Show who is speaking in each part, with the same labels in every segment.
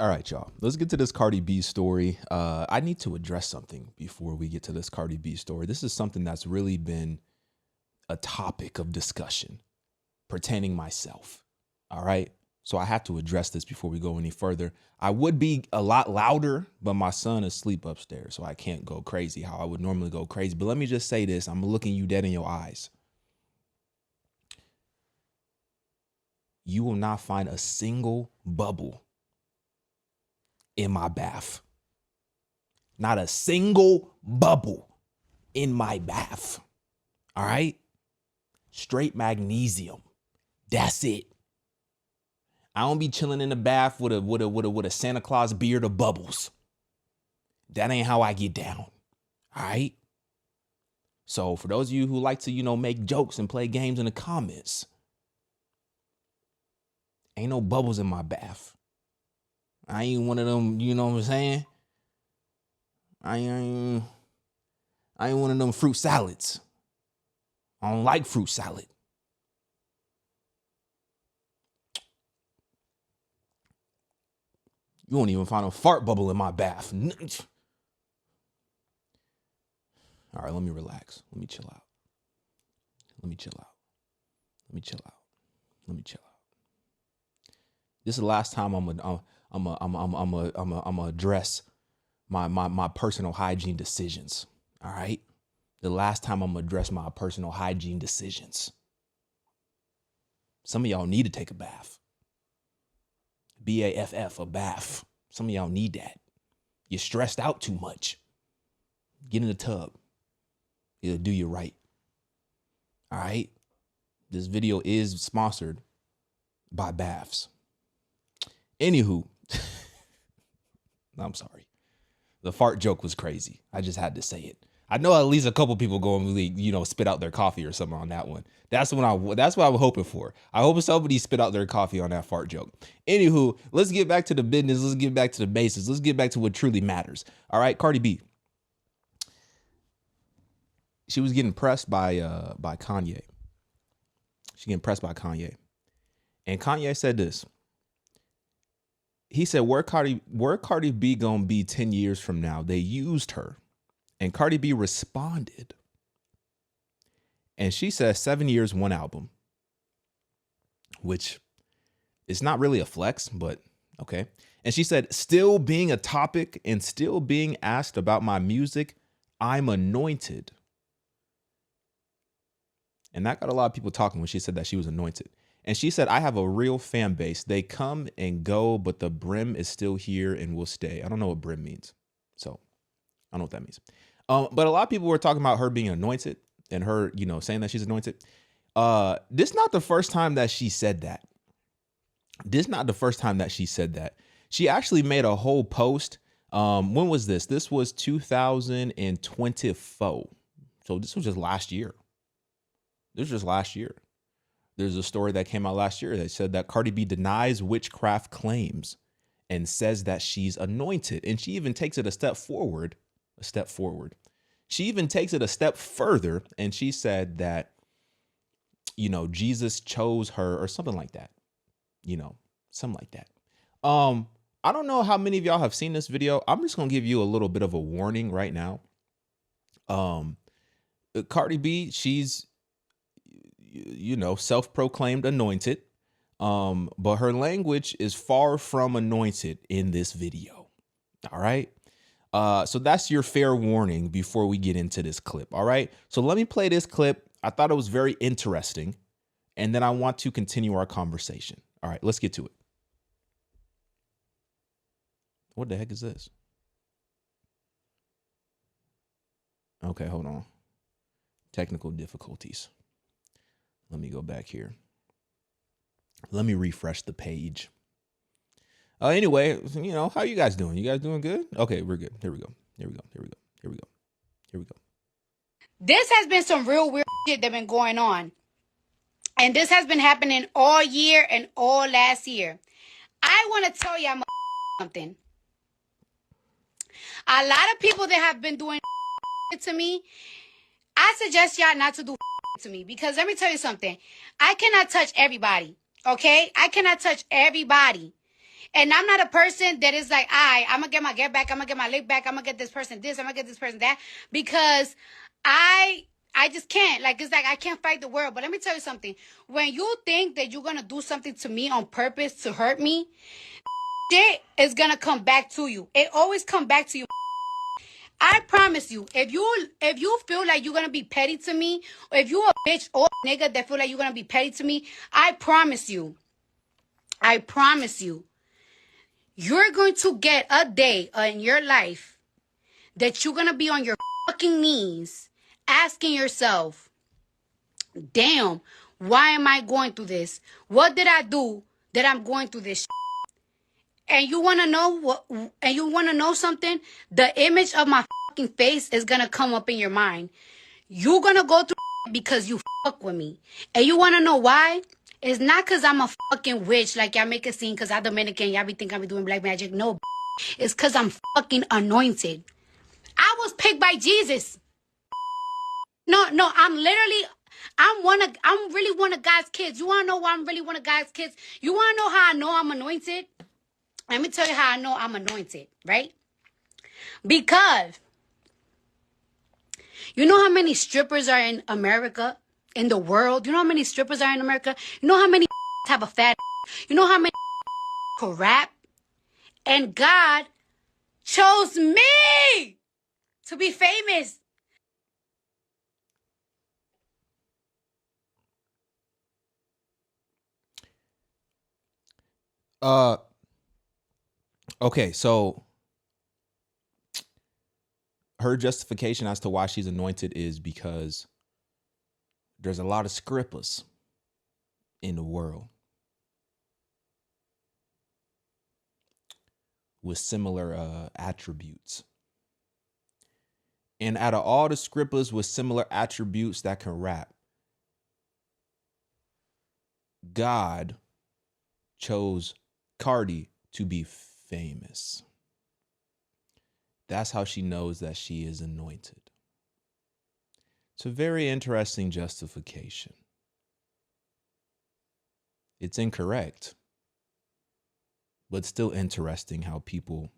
Speaker 1: All right, y'all. Let's get to this Cardi B story. I need to address something before we get to this Cardi B story. This is something that's really been a topic of discussion pertaining myself. All right. So I have to address this before we go any further. I would be a lot louder, but my son is asleep upstairs, so I can't go crazy how I would normally go crazy. But let me just say this. I'm looking you dead in your eyes. You will not find a single bubble in my bath. Not a single bubble in my bath. All right? Straight magnesium. That's it. I don't be chilling in the bath with a Santa Claus beard of bubbles. That ain't how I get down. All right? So for those of you who like to, make jokes and play games in the comments, ain't no bubbles in my bath. I ain't one of them, you know what I'm saying? I ain't one of them fruit salads. I don't like fruit salad. You won't even find a fart bubble in my bath. All right, let me relax. Let me chill out. This is the last time I'm gonna address my personal hygiene decisions. All right, the last time I'm gonna address my personal hygiene decisions. Some of y'all need to take a bath. BAFF, a bath. Some of y'all need that. You're stressed out too much. Get in the tub. It'll do you right. All right. This video is sponsored by baths. Anywho, I'm sorry. The fart joke was crazy. I just had to say it. I know at least a couple people go and really, spit out their coffee or something on that one. That's what I'm hoping for. I hope somebody spit out their coffee on that fart joke. Anywho, let's get back to the business. Let's get back to the basics. Let's get back to what truly matters. All right, Cardi B. She was getting pressed by Kanye. She getting pressed by Kanye. And Kanye said this. He said, where Cardi B gonna be 10 years from now? They used her. And Cardi B responded. And she said 7 years, one album. Which is not really a flex, but okay. And she said, still being a topic and still being asked about my music, I'm anointed. And that got a lot of people talking when she said that she was anointed. And she said, I have a real fan base. They come and go, but the brim is still here and will stay. I don't know what brim means. So I don't know what that means. But a lot of people were talking about her being anointed and her, saying that she's anointed. This is not the first time that she said that. She actually made a whole post. When was this? This was 2024. So this was just last year. There's a story that came out last year that said that Cardi B denies witchcraft claims and says that she's anointed. And she even takes it a step forward. She even takes it a step further. And she said that, Jesus chose her or something like that. I don't know how many of y'all have seen this video. I'm just going to give you a little bit of a warning right now. Cardi B, she's, self-proclaimed anointed. But her language is far from anointed in this video. All right. So that's your fair warning before we get into this clip. All right. So let me play this clip. I thought it was very interesting. And then I want to continue our conversation. All right, let's get to it. What the heck is this? Okay, hold on. Technical difficulties. Let me go back here. Let me refresh the page. Anyway, how you guys doing? You guys doing good? Okay, we're good. Here we go.
Speaker 2: This has been some real weird shit that been going on. And this has been happening all year and all last year. I want to tell y'all something. A lot of people that have been doing to me, I suggest y'all not to do to me, because let me tell you something. I cannot touch everybody. Okay? I cannot touch everybody. And I'm not a person that is like, I'm gonna get my get back, I'm gonna get my lick back, I'm gonna get this person this, I'm gonna get this person that, because I I just can't. Like, it's like I can't fight the world. But let me tell you something. When you think that you're gonna do something to me on purpose to hurt me, shit is gonna come back to you. It always come back to you. I promise you, if you feel like you're gonna be petty to me, or if you a bitch or a nigga that feel like you're gonna be petty to me, I promise you, you're going to get a day in your life that you're gonna be on your fucking knees asking yourself, damn, why am I going through this? What did I do that I'm going through this? And you wanna know what? And you wanna know something? The image of my fucking face is gonna come up in your mind. You gonna go through because you fuck with me. And you wanna know why? It's not cause I'm a fucking witch like y'all make it seem cause I'm Dominican, y'all be thinking I be doing black magic. No, it's cause I'm fucking anointed. I was picked by Jesus. No, I'm really one of God's kids. You wanna know why I'm really one of God's kids? You wanna know how I know I'm anointed? Let me tell you how I know I'm anointed, right? Because you know how many strippers are in America, in the world? You know how many strippers are in America? You know how many have a fat? You know how many could rap? And God chose me to be famous.
Speaker 1: Uh, okay, so her justification as to why she's anointed is because there's a lot of scrippers in the world with similar attributes. And out of all the scrippers with similar attributes that can rap, God chose Cardi to be famous. That's how she knows that she is anointed. It's a very interesting justification. It's incorrect, but still interesting how people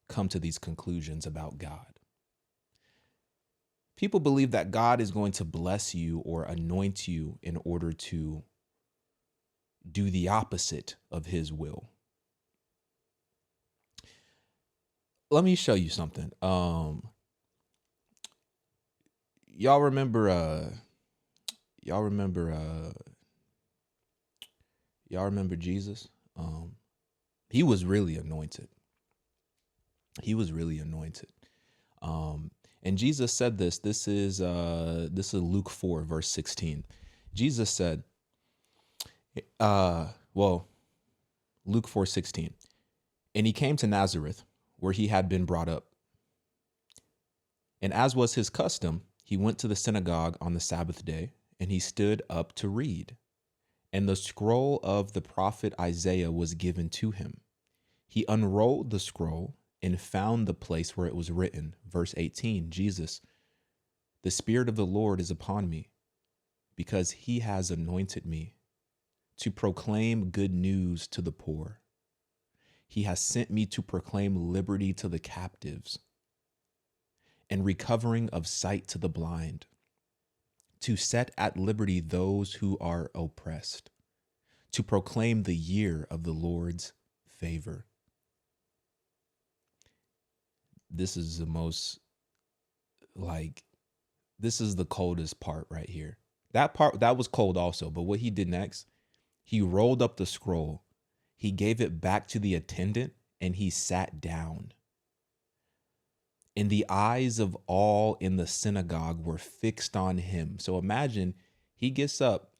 Speaker 1: come to these conclusions about God. People believe that God is going to bless you or anoint you in order to do the opposite of his will. Let me show you something. Y'all remember y'all remember y'all remember Jesus? He was really anointed. He was really anointed. And Jesus said this. This is Luke 4, verse 16. Jesus said, well, Luke 4:16. And he came to Nazareth, where he had been brought up. And as was his custom, he went to the synagogue on the Sabbath day, and he stood up to read. And the scroll of the prophet Isaiah was given to him. He unrolled the scroll and found the place where it was written. Verse 18, Jesus, the Spirit of the Lord is upon me, because he has anointed me to proclaim good news to the poor. He has sent me to proclaim liberty to the captives and recovering of sight to the blind, to set at liberty those who are oppressed, to proclaim the year of the Lord's favor. This is the most, like, this is the coldest part right here. That part, that was cold also, but what he did next, he rolled up the scroll, he gave it back to the attendant, and he sat down. And the eyes of all in the synagogue were fixed on him. So imagine he gets up,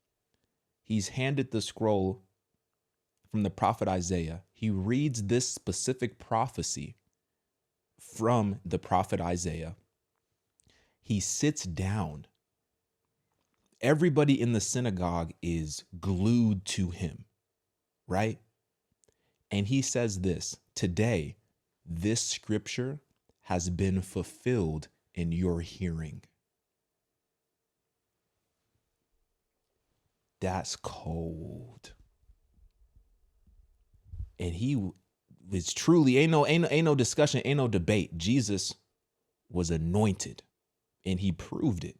Speaker 1: he's handed the scroll from the prophet Isaiah. He reads this specific prophecy from the prophet Isaiah. He sits down. Everybody in the synagogue is glued to him, right? And he says this, today, this scripture has been fulfilled in your hearing. That's cold. And he was truly, ain't no discussion, ain't no debate. Jesus was anointed, and he proved it.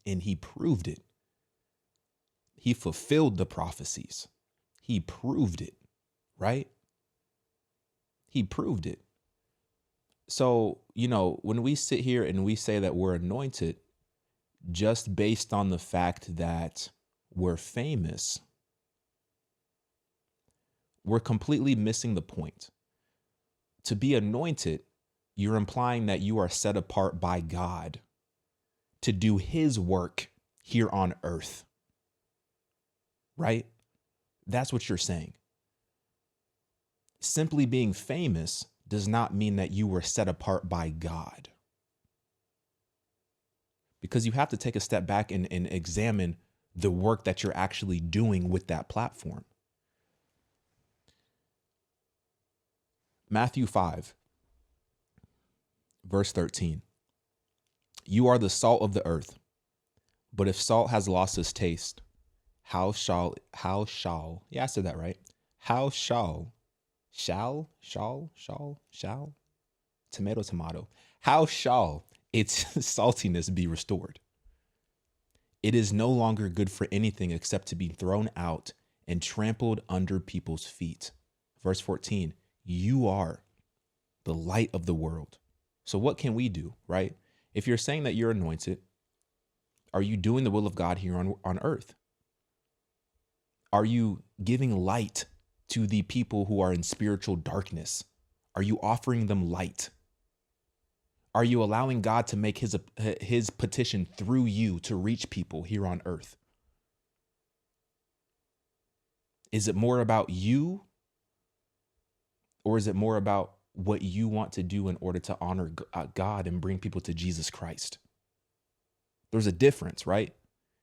Speaker 1: And he proved it. He fulfilled the prophecies. He proved it, right? He proved it. So, when we sit here and we say that we're anointed just based on the fact that we're famous, we're completely missing the point. To be anointed, you're implying that you are set apart by God to do his work here on earth, right? That's what you're saying. Simply being famous does not mean that you were set apart by God. Because you have to take a step back and examine the work that you're actually doing with that platform. Matthew 5, verse 13. You are the salt of the earth, but if salt has lost its taste, how shall, yeah, I said that right. How shall, tomato, how shall its saltiness be restored? It is no longer good for anything except to be thrown out and trampled under people's feet. Verse 14, you are the light of the world. So what can we do, right? If you're saying that you're anointed, are you doing the will of God here on earth? Are you giving light to the people who are in spiritual darkness? Are you offering them light? Are you allowing God to make his petition through you to reach people here on earth? Is it more about you, or is it more about what you want to do in order to honor God and bring people to Jesus Christ? There's a difference, right?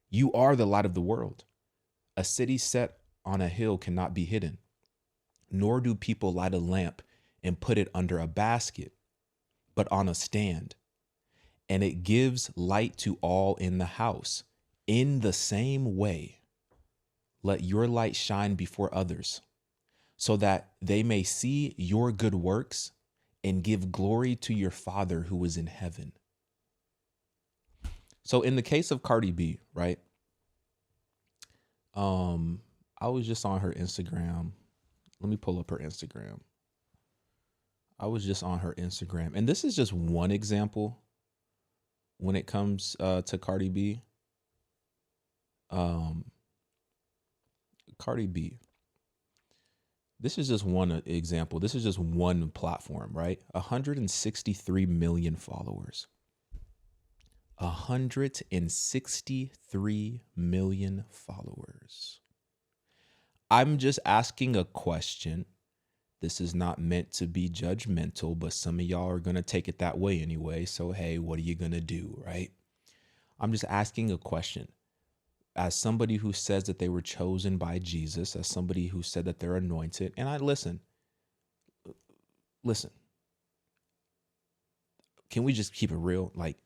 Speaker 1: You are the light of the world. A city set on a hill cannot be hidden, nor do people light a lamp and put it under a basket, but on a stand, and it gives light to all in the house. In the same way, let your light shine before others, so that they may see your good works and give glory to your Father who is in heaven. So in the case of Cardi B, right? I was just on her Instagram. Let me pull up her Instagram. I was just on her Instagram, and this is just one example when it comes to Cardi B. Cardi B. This is just one example. This is just one platform, right? 163 million followers. 163 million followers. I'm just asking a question. This is not meant to be judgmental, but some of y'all are going to take it that way anyway. So, hey, what are you going to do, right? I'm just asking a question. As somebody who says that they were chosen by Jesus, as somebody who said that they're anointed, and I listen, can we just keep it real? Like,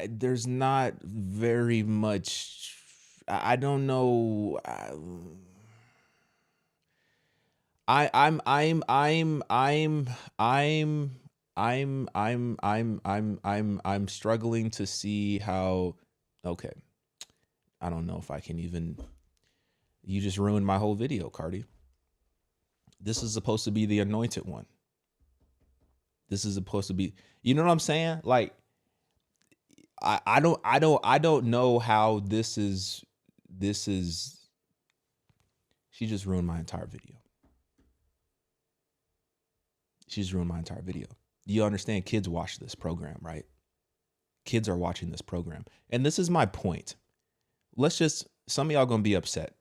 Speaker 1: there's not very much, I don't know. I'm struggling to see how, okay. I don't know if I can even, you just ruined my whole video, Cardi. This is supposed to be the anointed one. This is supposed to be, you know what I'm saying? Like, I don't know how this is, she just ruined my entire video. She's ruined my entire video. You understand, kids watch this program, right? Kids are watching this program. And this is my point. Some of y'all gonna be upset.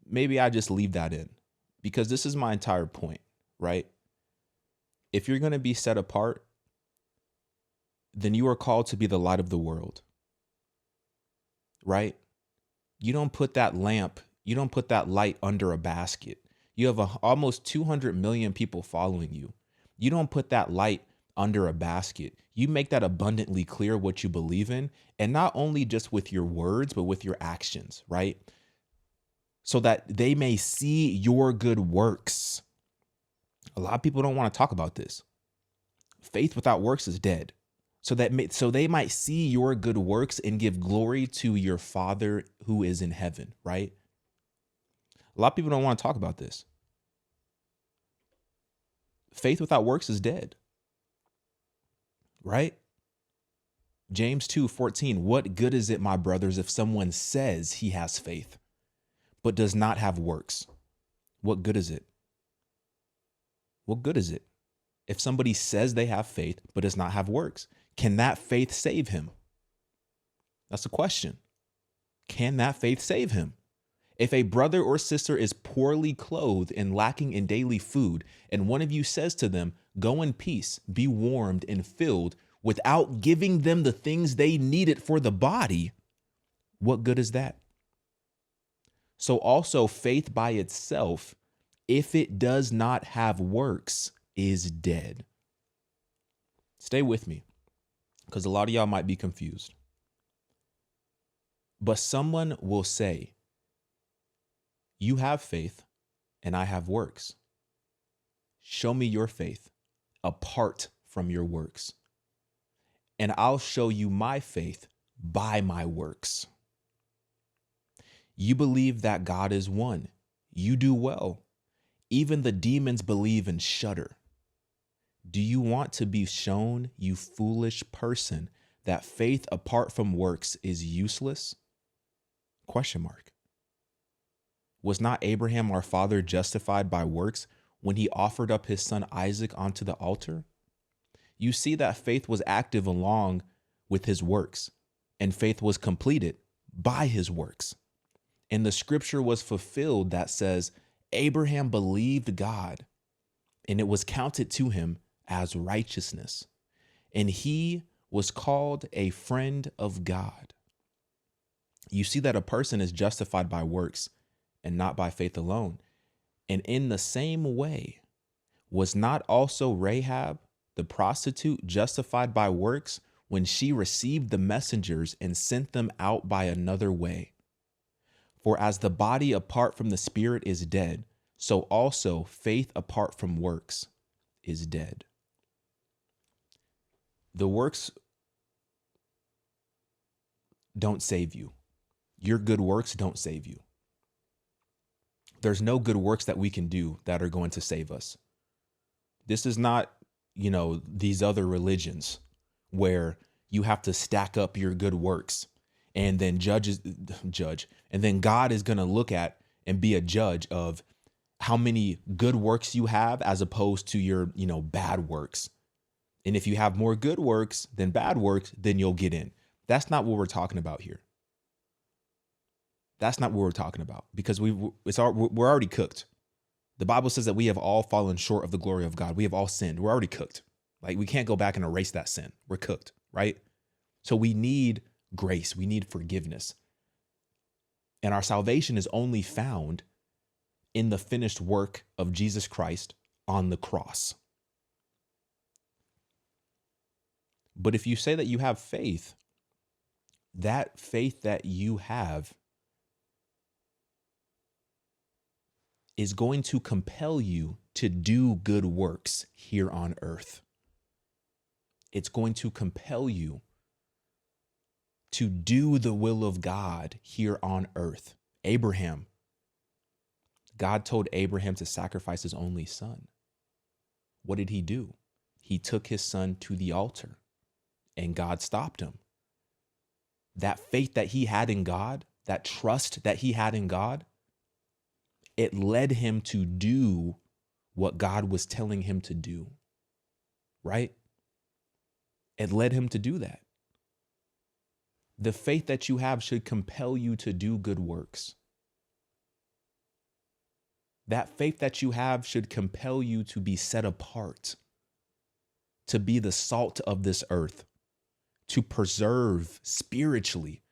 Speaker 1: Maybe I just leave that in, because this is my entire point, right? If you're gonna be set apart, then you are called to be the light of the world, right? You don't put that light under a basket. You have almost 200 million people following you. You don't put that light under a basket. You make that abundantly clear what you believe in, and not only just with your words, but with your actions, right? so that they may see your good works. A lot of people don't want to talk about this. Faith without works is dead. So they might see your good works and give glory to your Father who is in heaven, right? A lot of people don't want to talk about this. Faith without works is dead, right? James 2:14, what good is it, my brothers, if someone says he has faith, but does not have works? What good is it? What good is it? If somebody says they have faith, but does not have works, can that faith save him? That's the question. Can that faith save him? If a brother or sister is poorly clothed and lacking in daily food, and one of you says to them, go in peace, be warmed and filled, without giving them the things they needed for the body, what good is that? So also faith by itself, if it does not have works, is dead. Stay with me, because a lot of y'all might be confused. But someone will say, you have faith and I have works. Show me your faith apart from your works, and I'll show you my faith by my works. You believe that God is one. You do well. Even the demons believe and shudder. Do you want to be shown, you foolish person, that faith apart from works is useless? Question mark. Was not Abraham our father justified by works when he offered up his son Isaac onto the altar? You see that faith was active along with his works, and faith was completed by his works. And the scripture was fulfilled that says, Abraham believed God, and it was counted to him as righteousness, and he was called a friend of God. You see that a person is justified by works and not by faith alone. And in the same way, was not also Rahab, the prostitute, justified by works when she received the messengers and sent them out by another way? For as the body apart from the spirit is dead, so also faith apart from works is dead. The works don't save you. Your good works don't save you. There's no good works that we can do that are going to save us. This is not, these other religions where you have to stack up your good works and then judge, and then God is going to look at and be a judge of how many good works you have as opposed to your, bad works. And if you have more good works than bad works, then you'll get in. That's not what we're talking about here. That's not what we're talking about, because we're already cooked. The Bible says that we have all fallen short of the glory of God. We have all sinned. We're already cooked. Like, we can't go back and erase that sin. We're cooked, right? So we need grace. We need forgiveness. And our salvation is only found in the finished work of Jesus Christ on the cross. But if you say that you have faith, that faith that you have is going to compel you to do good works here on earth. It's going to compel you to do the will of God here on earth. Abraham, God told Abraham to sacrifice his only son. What did he do? He took his son to the altar, and God stopped him. That faith that he had in God, that trust that he had in God, it led him to do what God was telling him to do, right? It led him to do that. The faith that you have should compel you to do good works. That faith that you have should compel you to be set apart, to be the salt of this earth, to preserve spiritually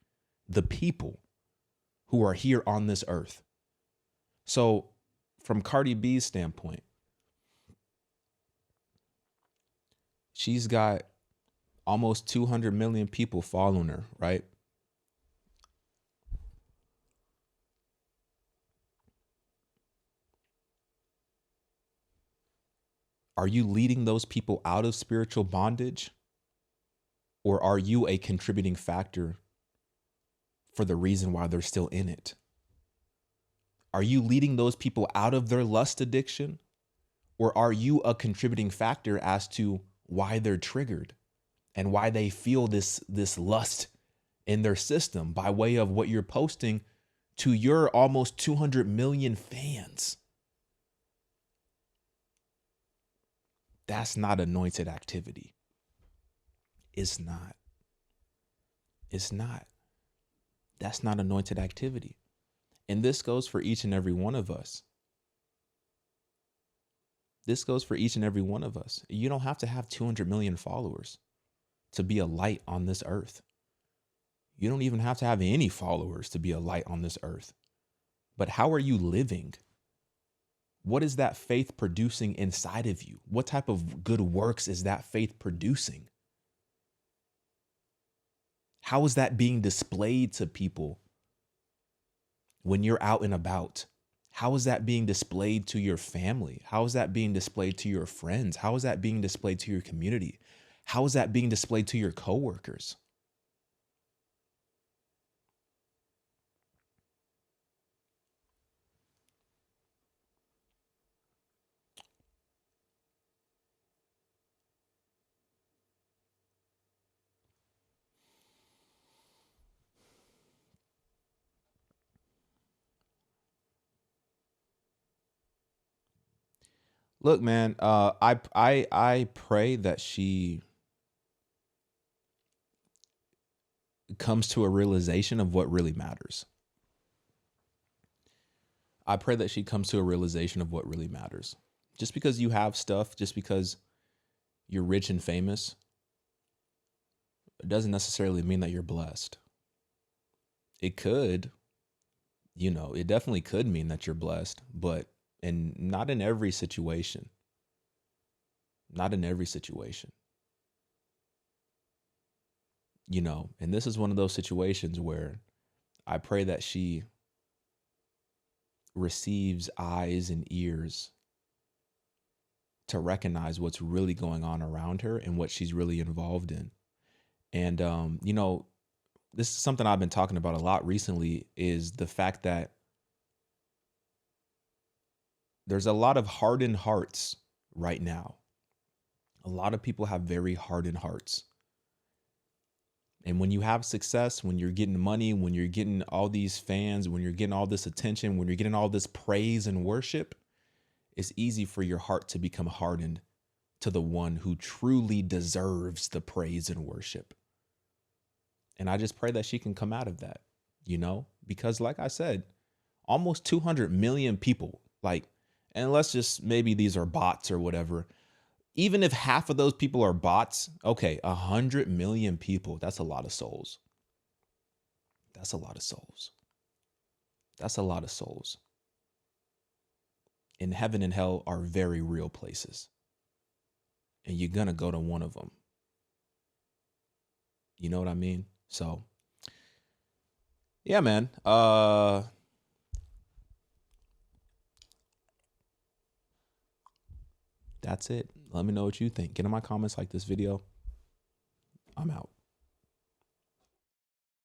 Speaker 1: the people who are here on this earth. So from Cardi B's standpoint, she's got almost 200 million people following her, right? Are you leading those people out of spiritual bondage? Or are you a contributing factor for the reason why they're still in it? Are you leading those people out of their lust addiction? Or are you a contributing factor as to why they're triggered and why they feel this lust in their system by way of what you're posting to your almost 200 million fans? That's not anointed activity. It's not. It's not. That's not anointed activity. And this goes for each and every one of us. This goes for each and every one of us. You don't have to have 200 million followers to be a light on this earth. You don't even have to have any followers to be a light on this earth. But how are you living? What is that faith producing inside of you? What type of good works is that faith producing? How is that being displayed to people when you're out and about? How is that being displayed to your family? How is that being displayed to your friends? How is that being displayed to your community? How is that being displayed to your coworkers? Look, man, I pray that she comes to a realization of what really matters. I pray that she comes to a realization of what really matters. Just because you have stuff, just because you're rich and famous, it doesn't necessarily mean that you're blessed. It could, it definitely could mean that you're blessed, but and not in every situation. Not in every situation. And this is one of those situations where I pray that she receives eyes and ears to recognize what's really going on around her and what she's really involved in. And this is something I've been talking about a lot recently, is the fact that there's a lot of hardened hearts right now. A lot of people have very hardened hearts. And when you have success, when you're getting money, when you're getting all these fans, when you're getting all this attention, when you're getting all this praise and worship, it's easy for your heart to become hardened to the one who truly deserves the praise and worship. And I just pray that she can come out of that, because like I said, almost 200 million people, and let's just, maybe these are bots or whatever. Even if half of those people are bots, okay, 100 million people, that's a lot of souls. That's a lot of souls. That's a lot of souls. And heaven and hell are very real places. And you're going to go to one of them. You know what I mean? So, yeah, man. That's it. Let me know what you think. Get in my comments, like this video. I'm out.